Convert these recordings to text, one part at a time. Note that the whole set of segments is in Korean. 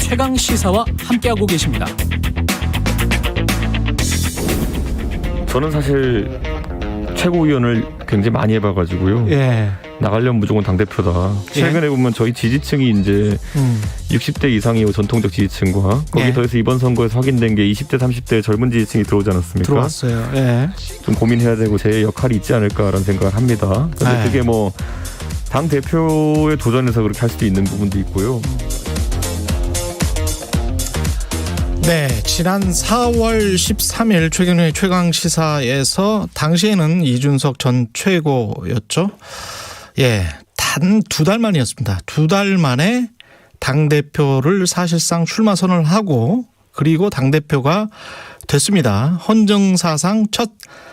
최강시사와 함께하고 계십니다. 저는 사실 최고위원을 굉장히 많이 해봐가지고요. 예. 나가려면 무조건 당대표다. 최근에 보면 저희 지지층이 이제 60대 이상이 전통적 지지층과 거기에 더해서 이번 선거에서 확인된 게 20대, 30대 젊은 지지층이 들어오지 않았습니까? 들어왔어요. 예. 좀 고민해야 되고 제 역할이 있지 않을까라는 생각을 합니다. 그런데 그게 뭐 당대표에 도전해서 그렇게 할 수도 있는 부분도 있고요. 네, 지난 4월 13일 최경영의 최강시사에서 당시에는 이준석 전 최고였죠. 예, 단 2달 만이었습니다. 2달 만에 당대표를 사실상 출마 선언을 하고 그리고 당대표가 됐습니다. 헌정사상 첫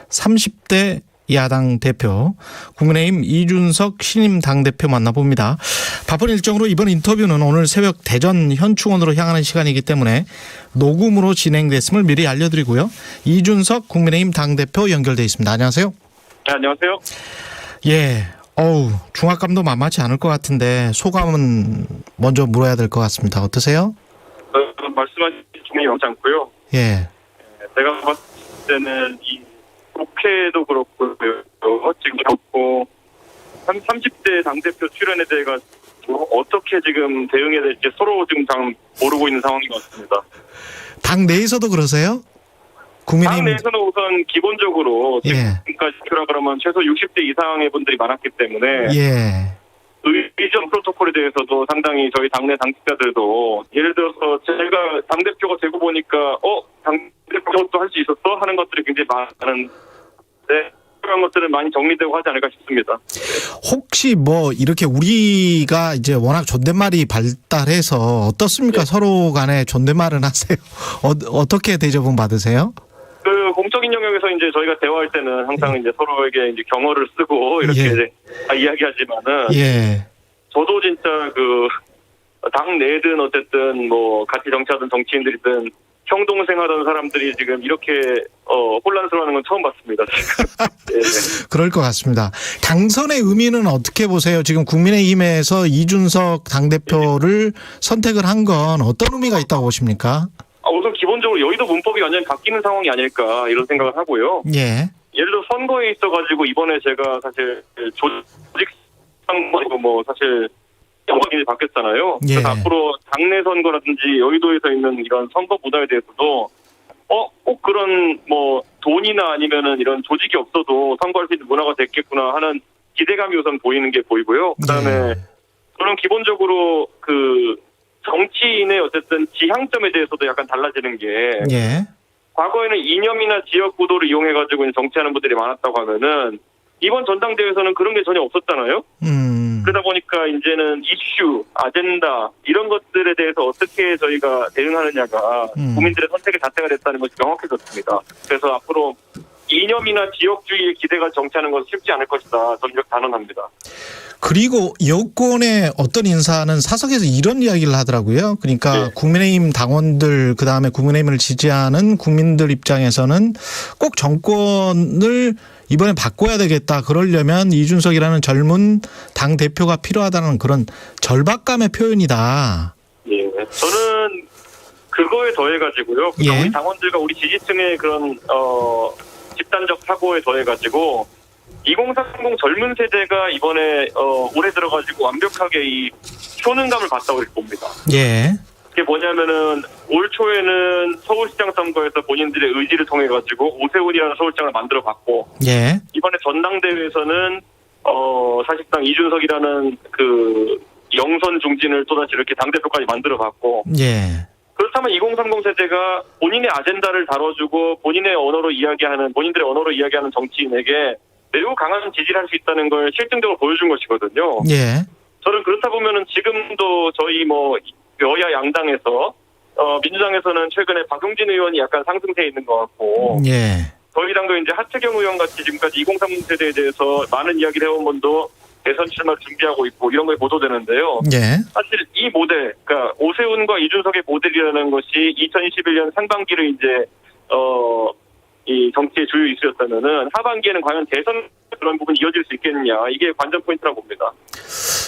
30대 야당 대표 국민의힘 이준석 신임 당대표 만나봅니다. 바쁜 일정으로 이번 인터뷰는 오늘 새벽 대전 현충원으로 향하는 시간이기 때문에 녹음으로 진행됐음을 미리 알려드리고요. 이준석 국민의힘 당대표 연결돼 있습니다. 안녕하세요. 네, 안녕하세요. 예, 중압감도 만만치 않을 것 같은데 소감은 먼저 물어야 될 것 같습니다. 어떠세요? 말씀하신 중이 많지 않고요. 예. 제가 봤을 때는 이 국회도 그렇고요. 지금 그렇고 30대 당대표 출연에 대해 가지고 어떻게 지금 대응해야 될지 서로 지금 잘 모르고 있는 상황인 것 같습니다. 당 내에서도 그러세요? 국민의힘 당 내에서는 우선 기본적으로 예. 지금까지 표라 그러면 최소 60대 이상의 분들이 많았기 때문에 예. 의전 프로토콜에 대해서도 상당히 저희 당내 당직자들도 예를 들어서 제가 당대표가 되고 보니까 당대표도 할 수 있었어? 하는 것들이 굉장히 많은데 그런 것들은 많이 정리되고 하지 않을까 싶습니다. 혹시 뭐 이렇게 우리가 이제 워낙 존댓말이 발달해서 어떻습니까? 네. 서로 간에 존댓말은 하세요? 어떻게 대접은 받으세요? 그 공적인 영역에서 이제 저희가 대화할 때는 항상 이제 서로에게 이제 경어를 쓰고 이렇게 이제 이야기하지만은 저도 진짜 그 당 내든 어쨌든 뭐 같이 정치하던 정치인들이든 형동생 하던 사람들이 지금 이렇게 혼란스러워하는 건 처음 봤습니다. 네. 그럴 것 같습니다. 당선의 의미는 어떻게 보세요? 지금 국민의힘에서 이준석 당대표를 선택을 한 건 어떤 의미가 있다고 보십니까? 우선 기본적으로 여의도 문법이 완전히 바뀌는 상황이 아닐까 이런 생각을 하고요. 예. 예를 들어 선거에 있어가지고 이번에 제가 사실 조직 선거고 뭐 사실 영역이 바뀌었잖아요. 예. 그래서 앞으로 당내 선거라든지 여의도에서 있는 이런 선거 문화에 대해서도 꼭 그런 뭐 돈이나 아니면은 이런 조직이 없어도 선거할 수 있는 문화가 됐겠구나 하는 기대감이 우선 보이는 게 보이고요. 그다음에 저는 기본적으로 그 정치인의 어쨌든 지향점에 대해서도 약간 달라지는 게 과거에는 이념이나 지역 구도를 이용해가지고 정치하는 분들이 많았다고 하면은 이번 전당대회에서는 그런 게 전혀 없었잖아요. 그러다 보니까 이제는 이슈, 아젠다 이런 것들에 대해서 어떻게 저희가 대응하느냐가 국민들의 선택의 자체가 됐다는 것이 명확해졌습니다. 그래서 앞으로 이념이나 지역주의에 기대가 정치하는 것은 쉽지 않을 것이다. 저는 이렇게 단언합니다. 그리고 여권의 어떤 인사는 사석에서 이런 이야기를 하더라고요. 그러니까 국민의힘 당원들 그다음에 국민의힘을 지지하는 국민들 입장에서는 꼭 정권을 이번에 바꿔야 되겠다. 그러려면 이준석이라는 젊은 당대표가 필요하다는 그런 절박감의 표현이다. 예, 저는 그거에 더해가지고요. 우리 당원들과 우리 지지층의 그런 집단적 사고에 더해가지고 2030 젊은 세대가 이번에 올해 들어가지고 완벽하게 이 효능감을 봤다고 이렇게 봅니다. 그게 뭐냐면은 올 초에는 서울시장 선거에서 본인들의 의지를 통해 가지고 오세훈이라는 서울시장을 만들어 봤고 이번에 전당대회에서는 사실상 이준석이라는 그 영선 중진을 또다시 이렇게 당대표까지 만들어 봤고 그렇다면 2030 세대가 본인의 아젠다를 다뤄주고 본인들의 언어로 이야기하는 정치인에게 매우 강한 지지를 할 수 있다는 걸 실증적으로 보여준 것이거든요. 저는 그렇다 보면은 지금도 저희 뭐 여야 양당에서 민주당에서는 최근에 박용진 의원이 약간 상승세에 있는 것 같고 저희 당도 이제 하태경 의원 같이 지금까지 2030 세대에 대해서 많은 이야기를 해온 분도 대선 출마를 준비하고 있고 이런 거에 보도되는데요. 사실 이 모델, 그러니까 오세훈과 이준석의 모델이라는 것이 2021년 상반기를 이제 이 정치의 주요 이슈였다면은 하반기에는 과연 대선 그런 부분이 이어질 수 있겠느냐 이게 관전 포인트라고 봅니다.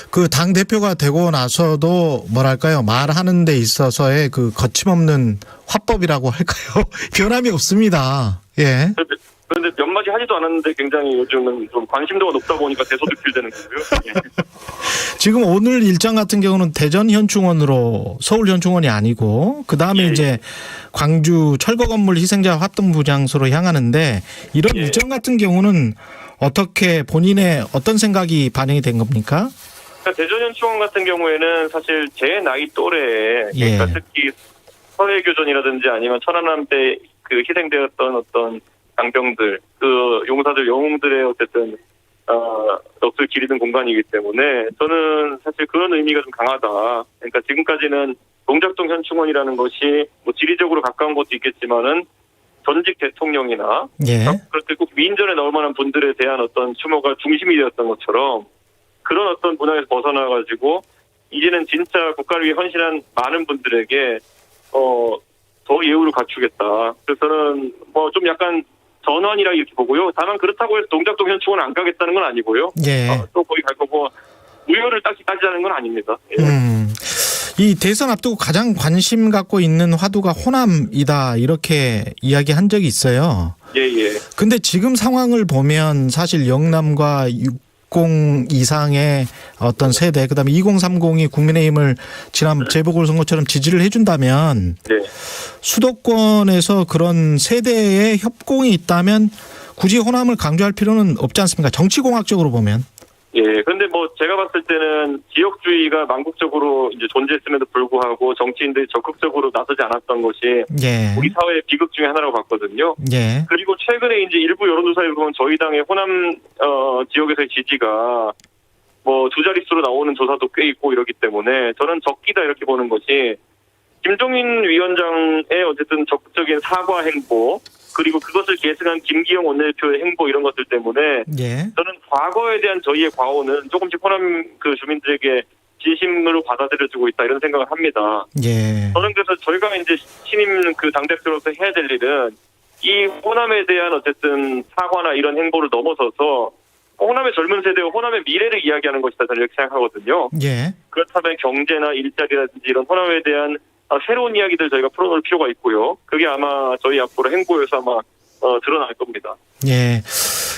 그 당 대표가 되고 나서도 뭐랄까요, 말하는 데 있어서의 그 거침없는 화법이라고 할까요? 변함이 없습니다. 예. 그런데 몇 마디 하지도 않았는데 굉장히 요즘은 좀 관심도가 높다 보니까 대소득필되는 거고요. 예. 지금 오늘 일정 같은 경우는 대전 현충원으로, 서울 현충원이 아니고 그 다음에 예. 이제 광주 철거 건물 희생자 합동부 장소로 향하는데, 이런 예. 일정 같은 경우는 어떻게 본인의 어떤 생각이 반영이 된 겁니까? 그러니까 대전 현충원 같은 경우에는 사실 제 나이 또래에, 예. 그러니까 특히 서해교전이라든지 아니면 천안함 때 그 희생되었던 어떤 장병들, 그 용사들, 영웅들의 어쨌든 넋을 기리는 공간이기 때문에 저는 사실 그런 의미가 좀 강하다. 그러니까 지금까지는 동작동 현충원이라는 것이 뭐 지리적으로 가까운 것도 있겠지만은 전직 대통령이나 예. 그렇게 꼭 민전에 나올 만한 분들에 대한 어떤 추모가 중심이 되었던 것처럼, 그런 어떤 문화에서 벗어나가지고 이제는 진짜 국가를 위해 헌신한 많은 분들에게 더 예우를 갖추겠다. 그래서 저는 뭐 좀 약간 전환이라 이렇게 보고요. 다만 그렇다고 해서 동작동 현충원 안 가겠다는 건 아니고요. 예. 또 거기 갈 거고 우열을 딱히 따지자는 건 아닙니다. 예. 이 대선 앞두고 가장 관심 갖고 있는 화두가 호남이다, 이렇게 이야기한 적이 있어요. 예. 근데 지금 상황을 보면 사실 영남과 60 이상의 어떤 세대, 그다음에 2030이 국민의힘을 지난 재보궐선거처럼 지지를 해준다면, 네. 수도권에서 그런 세대의 협공이 있다면 굳이 호남을 강조할 필요는 없지 않습니까? 정치공학적으로 보면. 예. 근데 뭐 제가 봤을 때는 지역주의가 만국적으로 이제 존재했음에도 불구하고 정치인들이 적극적으로 나서지 않았던 것이 예. 우리 사회의 비극 중에 하나라고 봤거든요. 예. 그리고 최근에 이제 일부 여론조사에 보면 저희 당의 호남 지역에서의 지지가 뭐 두 자릿수로 나오는 조사도 꽤 있고 이러기 때문에 저는 적기다 이렇게 보는 것이, 김종인 위원장의 어쨌든 적극적인 사과 행보, 그리고 그것을 계승한 김기영 원내대표의 행보, 이런 것들 때문에 예. 저는 과거에 대한 저희의 과오는 조금씩 호남 그 주민들에게 진심으로 받아들여지고 있다, 이런 생각을 합니다. 예. 저는 그래서 저희가 이제 신임 그 당대표로서 해야 될 일은 이 호남에 대한 어쨌든 사과나 이런 행보를 넘어서서 호남의 젊은 세대와 호남의 미래를 이야기하는 것이다, 저는 이렇게 생각하거든요. 예. 그렇다면 경제나 일자리라든지 이런 호남에 대한 새로운 이야기들 저희가 풀어놓을 필요가 있고요. 그게 아마 저희 앞으로 행보에서 아마 드러날 겁니다. 예.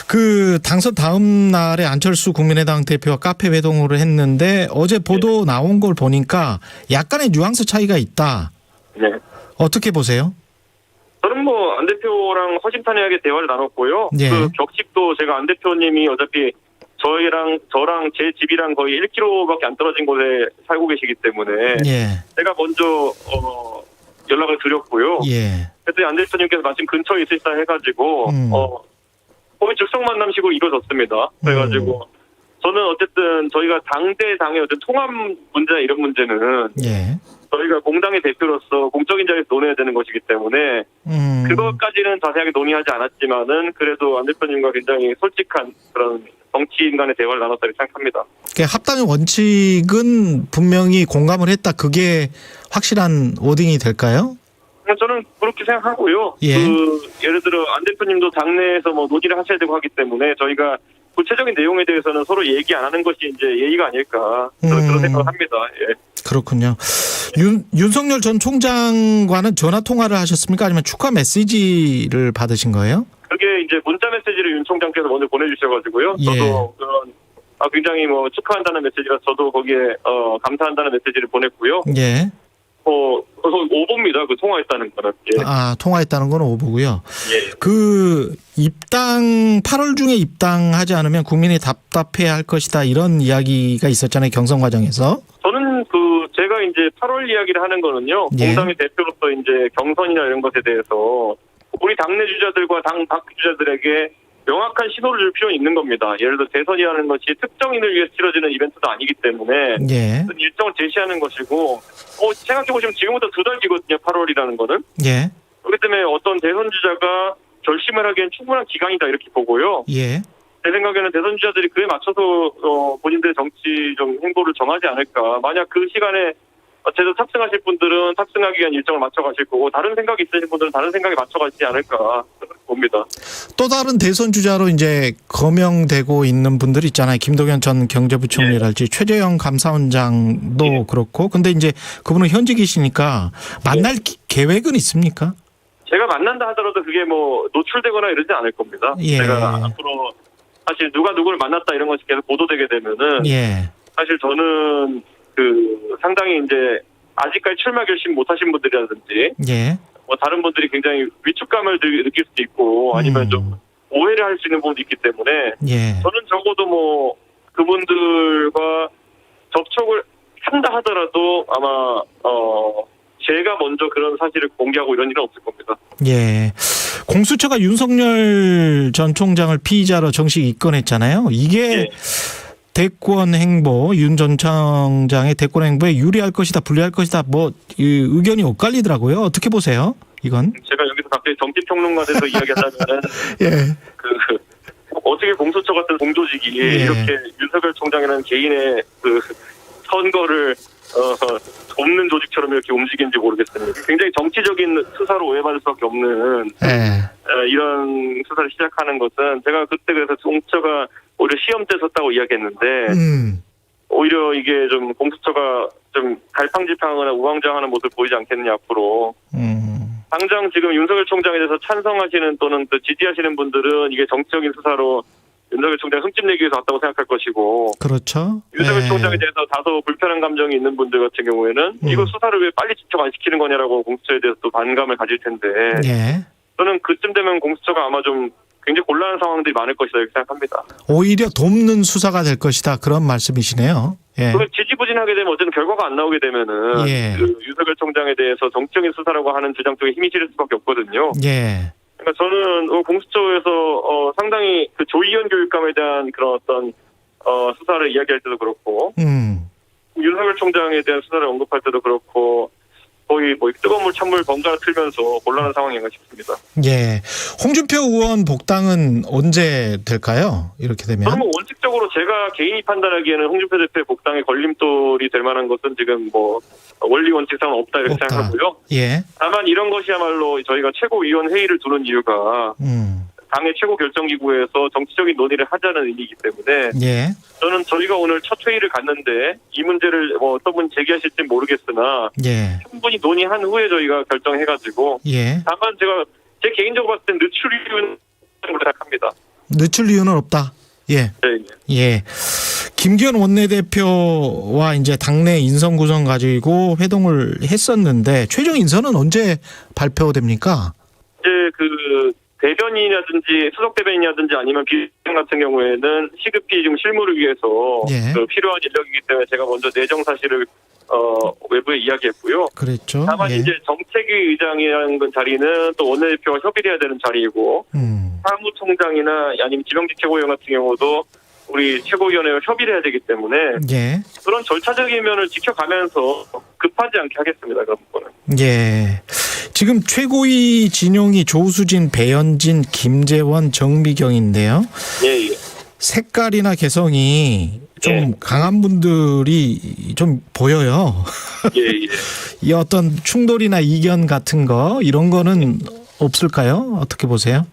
그 당선 다음 날에 안철수 국민의당 대표가 카페 회동을 했는데, 어제 보도 나온 걸 보니까 약간의 뉘앙스 차이가 있다. 네. 어떻게 보세요? 저는 뭐 안 대표랑 허심탄회하게 대화를 나눴고요. 예. 그 격식도 제가 안 대표님이 어차피 저랑 제 집이랑 거의 1km밖에 안 떨어진 곳에 살고 계시기 때문에 예. 제가 먼저 연락을 드렸고요. 예. 그때 안 대표님께서 마침 근처에 있으시다 해가지고 거의 즉석 만남식으로 이루어졌습니다. 그래가지고 저는 어쨌든 저희가 당의 어떤 통합 문제나 이런 문제는 예. 저희가 공당의 대표로서 공적인 자리에서 논해야 되는 것이기 때문에 그것까지는 자세하게 논의하지 않았지만은 그래도 안 대표님과 굉장히 솔직한 그런 정치인 간의 대화를 나눴다고 생각합니다. 합당의 원칙은 분명히 공감을 했다, 그게 확실한 워딩이 될까요? 저는 그렇게 생각하고요. 예. 예를 들어 안 대표님도 당내에서 뭐 논의를 하셔야 되고 하기 때문에 저희가 구체적인 내용에 대해서는 서로 얘기 안 하는 것이 이제 예의가 아닐까, 그런 생각을 합니다. 예. 그렇군요. 윤석열 전 총장과는 전화 통화를 하셨습니까? 아니면 축하 메시지를 받으신 거예요? 그게 이제 문자 메시지를 윤 총장께서 먼저 보내주셔가지고요. 예. 저도 그런 굉장히 뭐 축하한다는 메시지라 저도 거기에 감사한다는 메시지를 보냈고요. 예. 오보입니다. 그 통화했다는 거는. 예. 통화했다는 건 오보고요. 예. 그 8월 중에 입당하지 않으면 국민이 답답해 할 것이다, 이런 이야기가 있었잖아요, 경선 과정에서. 저는 제가 이제 8월 이야기를 하는 거는요. 예. 공당의 대표로서 이제 경선이나 이런 것에 대해서 우리 당내 주자들과 당 밖 주자들에게 명확한 신호를 줄 필요는 있는 겁니다. 예를 들어 대선이라는 것이 특정인을 위해서 치러지는 이벤트도 아니기 때문에 예. 일정을 제시하는 것이고 생각해보시면 지금부터 2달 뒤거든요. 8월이라는 거는. 예. 그렇기 때문에 어떤 대선 주자가 결심을 하기엔 충분한 기간이다 이렇게 보고요. 예. 제 생각에는 대선 주자들이 그에 맞춰서 본인들의 정치 좀 행보를 정하지 않을까. 만약 그 시간에 제대로 탑승하실 분들은 탑승하기 위한 일정을 맞춰가실 거고 다른 생각이 있으신 분들은 다른 생각에 맞춰가시지 않을까 봅니다. 봅니다. 또 다른 대선 주자로 이제 거명되고 있는 분들 있잖아요. 김동연 전 경제부총리랄지 최재형 감사원장도 그렇고. 근데 이제 그분은 현직이시니까 만날 계획은 있습니까? 제가 만난다 하더라도 그게 뭐 노출되거나 이러지 않을 겁니다. 제가 앞으로 사실 누가 누구를 만났다 이런 것이 계속 보도되게 되면은 사실 저는 그 상당히 이제 아직까지 출마 결심 못하신 분들이라든지 뭐 다른 분들이 굉장히 위축감을 느낄 수도 있고 아니면 좀 오해를 할 수 있는 부분도 있기 때문에 저는 적어도 뭐 그분들과 접촉을 한다 하더라도 아마 제가 먼저 그런 사실을 공개하고 이런 일은 없을 겁니다. 공수처가 윤석열 전 총장을 피의자로 정식 입건했잖아요. 이게 대권 행보, 윤 전 총장의 대권 행보에 유리할 것이다, 불리할 것이다, 뭐 의견이 엇갈리더라고요. 어떻게 보세요? 이건? 제가 여기서 갑자기 정치평론가 돼서 이야기한다면은 어떻게 공수처 같은 공조직이 이렇게 윤석열 총장이라는 개인의 그 선거를 돕는 조직처럼 이렇게 움직이는지 모르겠습니다. 굉장히 정치적인 수사로 오해받을 수밖에 없는 이런 수사를 시작하는 것은 제가 그때 그래서 공수처가 오히려 시험 때 섰다고 이야기했는데 오히려 이게 좀 공수처가 좀 갈팡질팡하거나 우왕좌왕하는 모습을 보이지 않겠느냐 앞으로. 당장 지금 윤석열 총장에 대해서 찬성하시는 또는 또 지지하시는 분들은 이게 정치적인 수사로 윤석열 총장 흠집 내기 위해서 왔다고 생각할 것이고. 그렇죠. 윤석열 총장에 대해서 다소 불편한 감정이 있는 분들 같은 경우에는 이거 수사를 왜 빨리 지척 안 시키는 거냐라고 공수처에 대해서 또 반감을 가질 텐데. 저는 그쯤 되면 공수처가 아마 좀 굉장히 곤란한 상황들이 많을 것이다 이렇게 생각합니다. 오히려 돕는 수사가 될 것이다 그런 말씀이시네요. 지지부진하게 되면 어쨌든 결과가 안 나오게 되면은 그 윤석열 총장에 대해서 정치적인 수사라고 하는 주장 쪽에 힘이 실릴 수밖에 없거든요. 그러니까 저는 공수처에서 상당히 그 조의원 교육감에 대한 그런 어떤 수사를 이야기할 때도 그렇고 윤석열 총장에 대한 수사를 언급할 때도 그렇고 거의 뭐 뜨거운 물 찬물 번갈아 틀면서 곤란한 상황인가 싶습니다. 홍준표 의원 복당은 언제 될까요? 이렇게 되면? 저는 뭐 원칙적으로 제가 개인이 판단하기에는 홍준표 대표의 복당에 걸림돌이 될 만한 것은 지금 뭐 원리 원칙상 없다 이렇게 생각하고요. 다만 이런 것이야말로 저희가 최고위원 회의를 두는 이유가 당의 최고 결정기구에서 정치적인 논의를 하자는 의미이기 때문에 저는 저희가 오늘 첫 회의를 갔는데 이 문제를 뭐 어떤 분이 제기하실지 모르겠으나 충분히 논의한 후에 저희가 결정해가지고 다만 제가 제 개인적으로 봤을 땐 늦출 이유는 생각합니다. 늦출 이유는 없다. 김기현 원내대표와 이제 당내 인선 구성 가지고 회동을 했었는데 최종 인선은 언제 발표됩니까? 이제 그 대변인이라든지 수석 대변인이라든지 아니면 비대변인 같은 경우에는 시급히 지금 실무를 위해서 그 필요한 인력이기 때문에 제가 먼저 내정 사실을 외부에 이야기했고요. 그랬죠. 다만 이제 정책위 의장이라는 자리는 또 원내대표가 협의를 해야 되는 자리이고 사무총장이나 아니면 지명직 최고위원 같은 경우도 우리 최고위원회와 협의를 해야 되기 때문에 그런 절차적인 면을 지켜가면서 급하지 않게 하겠습니다. 그런 부분은. 지금 최고위 진용이 조수진, 배현진, 김재원, 정미경인데요. 색깔이나 개성이 좀 강한 분들이 좀 보여요. 이 어떤 충돌이나 이견 같은 거 이런 거는 없을까요? 어떻게 보세요?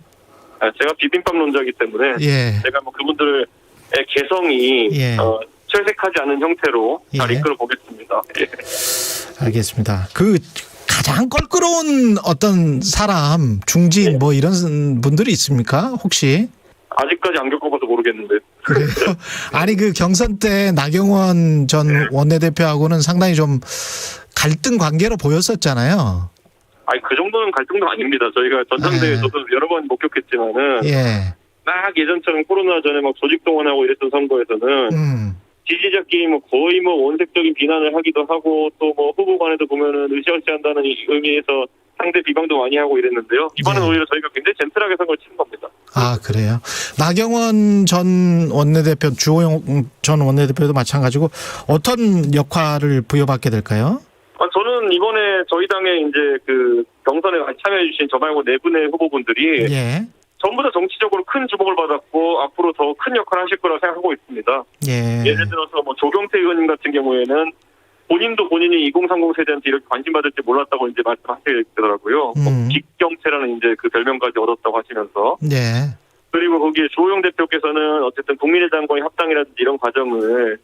제가 비빔밥론자이기 때문에 제가 뭐 그분들의 개성이 철색하지 않은 형태로 잘 이끌어 보겠습니다. 알겠습니다. 그 가장 껄끄러운 어떤 사람, 중진 뭐 이런 분들이 있습니까? 혹시? 아직까지 안 겪어봐서 모르겠는데. 그래요? 아니 그 경선 때 나경원 전 원내대표하고는 상당히 좀 갈등 관계로 보였었잖아요. 아니 그 정도는 갈등도 아닙니다. 저희가 전당대회에서도 여러 번 목격했지만은 막 예전처럼 코로나 전에 막 조직 동원하고 이랬던 선거에서는 지지자끼리 뭐 거의 뭐 원색적인 비난을 하기도 하고 또 뭐 후보 간에도 보면은 으쌰으쌰한다는 의미에서 상대 비방도 많이 하고 이랬는데요. 이번엔 오히려 저희가 굉장히 젠틀하게 선거를 치는 겁니다. 아 그래요? 나경원 전 원내대표, 주호영 전 원내대표도 마찬가지고 어떤 역할을 부여받게 될까요? 저는 이번에 저희 당에 이제 그 경선에 같이 참여해주신 저 말고 네 분의 후보분들이 전부 다 정치적으로 큰 주목을 받았고 앞으로 더 큰 역할을 하실 거라고 생각하고 있습니다. 예를 들어서 뭐 조경태 의원님 같은 경우에는 본인도 본인이 2030 세대한테 이렇게 관심 받을지 몰랐다고 이제 말씀하시더라고요. 빅경채라는 이제 그 별명까지 얻었다고 하시면서. 네. 그리고 거기에 주호영 대표께서는 어쨌든 국민의당과의 합당이라든지 이런 과정을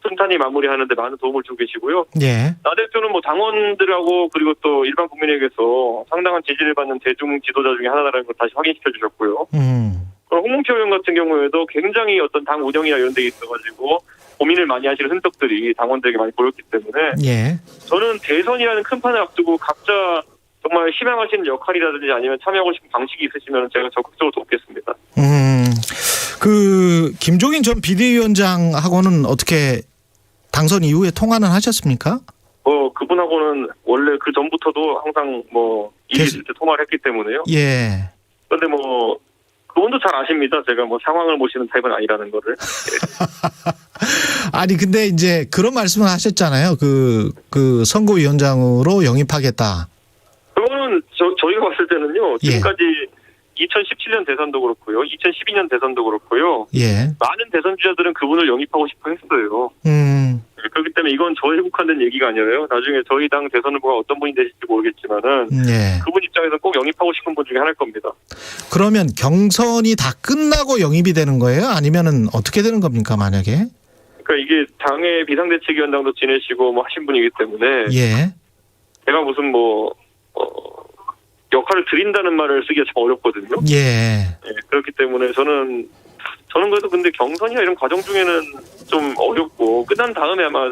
순탄히 마무리하는데 많은 도움을 주고 계시고요. 예. 나 대표는 뭐 당원들하고 그리고 또 일반 국민에게서 상당한 지지를 받는 대중 지도자 중에 하나라는 걸 다시 확인시켜 주셨고요. 그럼 홍문표 의원 같은 경우에도 굉장히 어떤 당 운영이나 이런 데 있어가지고 고민을 많이 하시는 흔적들이 당원들에게 많이 보였기 때문에 예. 저는 대선이라는 큰 판을 앞두고 각자 정말 희망하시는 역할이라든지 아니면 참여하고 싶은 방식이 있으시면 제가 적극적으로 돕겠습니다. 그 김종인 전 비대위원장하고는 어떻게 당선 이후에 통화는 하셨습니까? 그분하고는 원래 그 전부터도 항상 뭐 일이 있을 때 통화를 했기 때문에요. 예. 그런데 뭐 그분도 잘 아십니다. 제가 뭐 상황을 모시는 타입은 아니라는 거를. 아니 근데 이제 그런 말씀을 하셨잖아요. 그 선거위원장으로 영입하겠다. 그거는 저희가 봤을 때는요. 지금까지 2017년 대선도 그렇고요. 2012년 대선도 그렇고요. 예. 많은 대선 주자들은 그분을 영입하고 싶어 했어요. 그렇기 때문에 이건 저에 국한된 얘기가 아니라요. 나중에 저희 당 대선 후보가 어떤 분이 되실지 모르겠지만은 예. 그분 입장에서 꼭 영입하고 싶은 분 중에 하나일 겁니다. 그러면 경선이 다 끝나고 영입이 되는 거예요? 아니면은 어떻게 되는 겁니까, 만약에? 그러니까 이게 당의 비상대책위원장도 지내시고 뭐 하신 분이기 때문에 예. 제가 무슨 역할을 드린다는 말을 쓰기가 참 어렵거든요. 예. 그렇기 때문에 저는 그래도 근데 경선이나 이런 과정 중에는 좀 어렵고 끝난 다음에 아마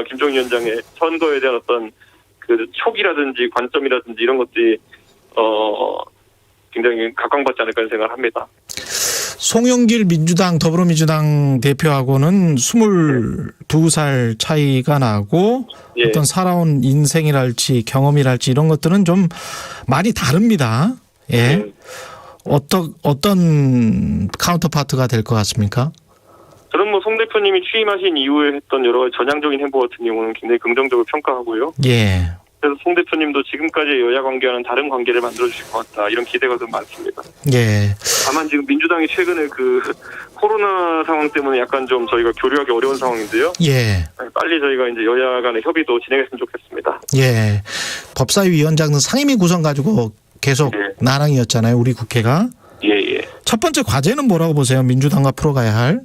김종인 위원장의 선거에 대한 어떤 그 촉이라든지 관점이라든지 이런 것들이 굉장히 각광받지 않을까 생각을 합니다. 송영길 민주당 더불어민주당 대표하고는 22살 차이가 나고 어떤 살아온 인생이랄지 경험이랄지 이런 것들은 좀 많이 다릅니다. 예. 어떤 카운터파트가 될 것 같습니까? 저는 뭐 송 대표님이 취임하신 이후에 했던 여러 가지 전향적인 행보 같은 경우는 굉장히 긍정적으로 평가하고요. 예. 그래서 송 대표님도 지금까지의 여야 관계와는 다른 관계를 만들어주실 것 같다. 이런 기대가 좀 많습니다. 예. 다만 지금 민주당이 최근에 그 코로나 상황 때문에 약간 좀 저희가 교류하기 어려운 상황인데요. 예. 빨리 저희가 이제 여야 간의 협의도 진행했으면 좋겠습니다. 예. 법사위 위원장은 상임위 구성 가지고 계속 난항이었잖아요. 우리 국회가. 예. 첫 번째 과제는 뭐라고 보세요? 민주당과 풀어가야 할?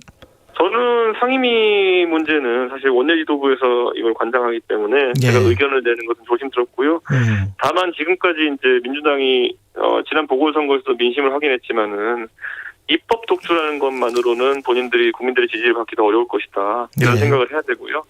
저는 상임위 문제는 사실 원내지도부에서 이걸 관장하기 때문에 제가 의견을 내는 것은 조심스럽고요. 다만 지금까지 이제 민주당이 지난 보궐선거에서도 민심을 확인했지만은 입법 독주라는 것만으로는 본인들이 국민들의 지지를 받기도 어려울 것이다. 이런 생각을 해야 되고요.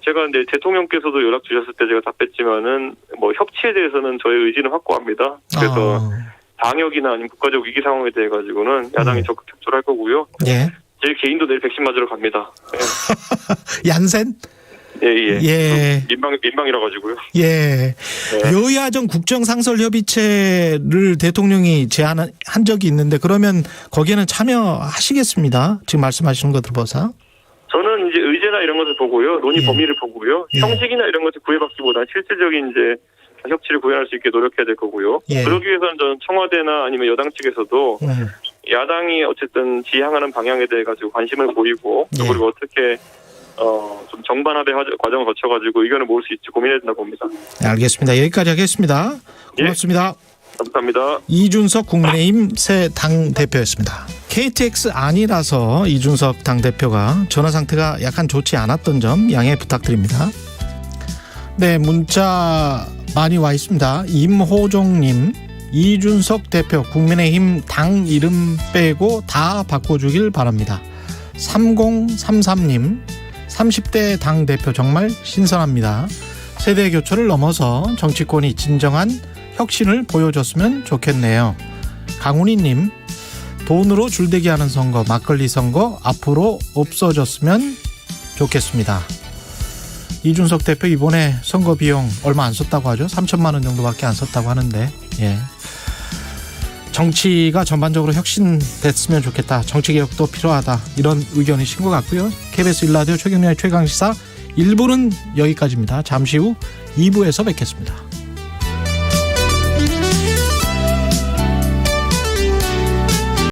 제가 이제 대통령께서도 연락 주셨을 때 제가 답했지만은 뭐 협치에 대해서는 저의 의지는 확고합니다. 그래서 방역이나 아니면 국가적 위기 상황에 대해 가지고는 야당이 적극 협조를 할 거고요. 예. 제 개인도 내일 백신 맞으러 갑니다. 얀센? 예. 민방이라 가지고요. 예. 여야정 국정상설협의체를 대통령이 제안한 적이 있는데 그러면 거기에는 참여하시겠습니다. 지금 말씀하시는 거 들어봐서. 저는 이제 의제나 이런 것을 보고요. 논의 범위를 보고요. 형식이나 이런 것을 구애받기보다 실질적인 이제 협치를 구현할 수 있게 노력해야 될 거고요. 그러기 위해서는 저는 청와대나 아니면 여당 측에서도 야당이 어쨌든 지향하는 방향에 대해 가지고 관심을 보이고 그리고 어떻게 좀 정반합의 과정을 거쳐가지고 의견을 모을 수 있지 고민해야 된다고 봅니다. 네, 알겠습니다. 여기까지 하겠습니다. 고맙습니다. 감사합니다. 이준석 국민의힘 새 당대표였습니다. KTX 아니라서 이준석 당대표가 전화 상태가 약간 좋지 않았던 점 양해 부탁드립니다. 네, 문자 많이 와 있습니다. 임호종님, 이준석 대표 국민의힘 당 이름 빼고 다 바꿔주길 바랍니다. 3033님, 30대 당대표 정말 신선합니다. 세대 교체를 넘어서 정치권이 진정한 혁신을 보여줬으면 좋겠네요. 강훈이님, 돈으로 줄대기하는 선거, 막걸리 선거 앞으로 없어졌으면 좋겠습니다. 이준석 대표 이번에 선거 비용 얼마 안 썼다고 하죠. 3천만 원 정도밖에 안 썼다고 하는데 정치가 전반적으로 혁신됐으면 좋겠다. 정치개혁도 필요하다. 이런 의견이신 것 같고요. KBS 1라디오 최경련의 최강시사 1부는 여기까지입니다. 잠시 후 2부에서 뵙겠습니다.